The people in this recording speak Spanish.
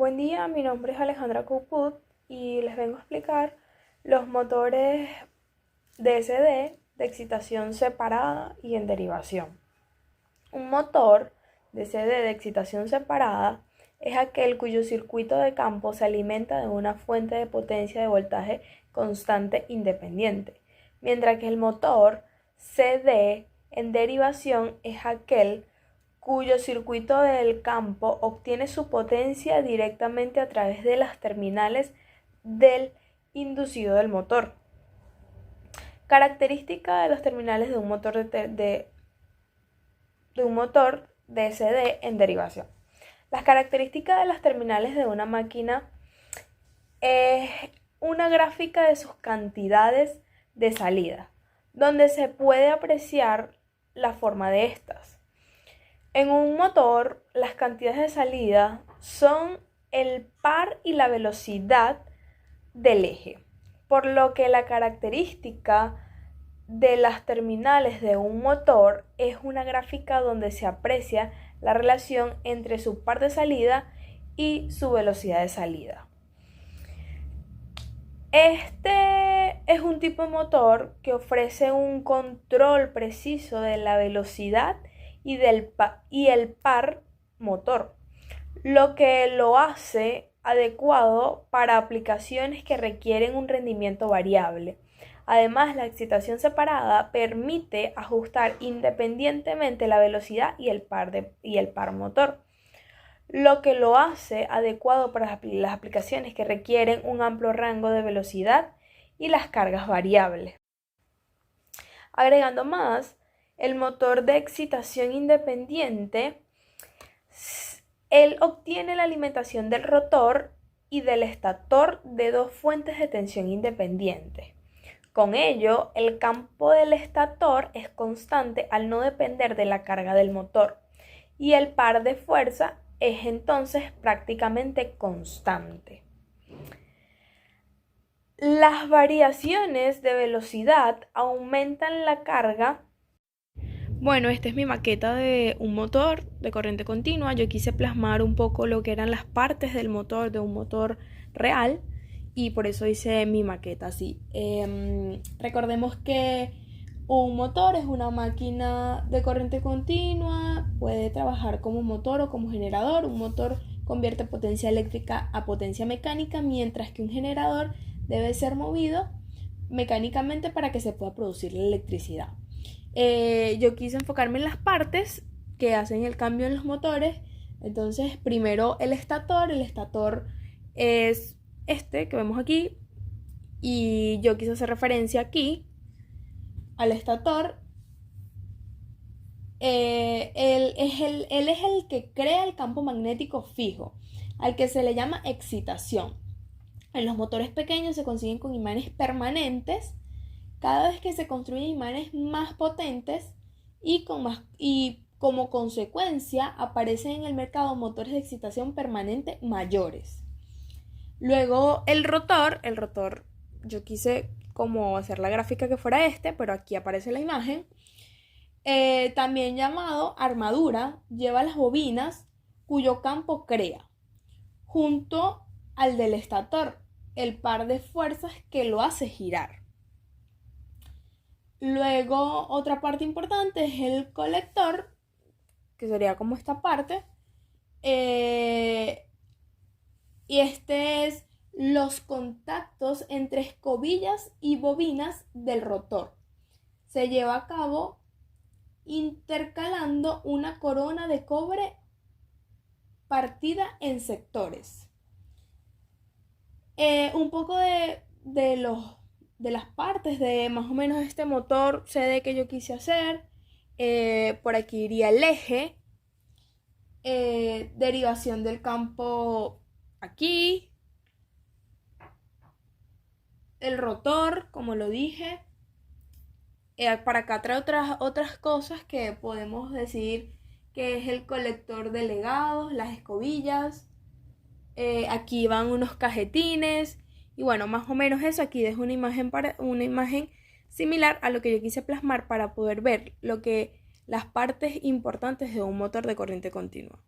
Buen día, mi nombre es Alejandra Cuput y les vengo a explicar los motores DSD de excitación separada y en derivación. Un motor DSD de excitación separada es aquel cuyo circuito de campo se alimenta de una fuente de potencia de voltaje constante independiente, mientras que el motor CD en derivación es aquel cuyo circuito del campo obtiene su potencia directamente a través de las terminales del inducido del motor. Característica de los terminales de un motor DSD en derivación. Las características de las terminales de una máquina es una gráfica de sus cantidades de salida, donde se puede apreciar la forma de estas. En un motor, las cantidades de salida son el par y la velocidad del eje, por lo que la característica de las terminales de un motor es una gráfica donde se aprecia la relación entre su par de salida y su velocidad de salida. Este es un tipo de motor que ofrece un control preciso de la velocidad y el par motor, lo que lo hace adecuado para aplicaciones que requieren un rendimiento variable. Además, la excitación separada permite ajustar independientemente la velocidad y el par motor, lo que lo hace adecuado para las aplicaciones que requieren un amplio rango de velocidad y las cargas variables. Agregando más, el motor de excitación independiente, él obtiene la alimentación del rotor y del estator de dos fuentes de tensión independientes. Con ello, el campo del estator es constante al no depender de la carga del motor y el par de fuerza es entonces prácticamente constante. Las variaciones de velocidad aumentan la carga. Bueno, esta es mi maqueta de un motor de corriente continua. Yo quise plasmar un poco lo que eran las partes del motor de un motor real y por eso hice mi maqueta así. Recordemos que un motor es una máquina de corriente continua, puede trabajar como motor o como generador. Un motor convierte potencia eléctrica a potencia mecánica, mientras que un generador debe ser movido mecánicamente para que se pueda producir la electricidad. Yo quise enfocarme en las partes que hacen el cambio en los motores. Entonces, primero el estator es este que vemos aquí y yo quise hacer referencia aquí al estator. Él es el que crea el campo magnético fijo, al que se le llama excitación. En los motores pequeños se consiguen con imanes permanentes. Cada vez que se construyen imanes más potentes y como consecuencia aparecen en el mercado motores de excitación permanente mayores. Luego el rotor, yo quise como hacer la gráfica que fuera pero aquí aparece la imagen. También llamado armadura, lleva las bobinas cuyo campo crea, junto al del estator, el par de fuerzas que lo hace girar. Luego, otra parte importante es el colector, que sería como esta parte. Y este es los contactos entre escobillas y bobinas del rotor. Se lleva a cabo intercalando una corona de cobre partida en sectores. Un poco de las partes de más o menos este motor CD que yo quise hacer. Por aquí iría el eje, derivación del campo aquí, el rotor, como lo dije. Para acá trae otras cosas que podemos decir que es el colector de legados, las escobillas. Aquí van unos cajetines. Y bueno, más o menos eso. Aquí dejo una imagen similar a lo que yo quise plasmar para poder ver las partes importantes de un motor de corriente continua.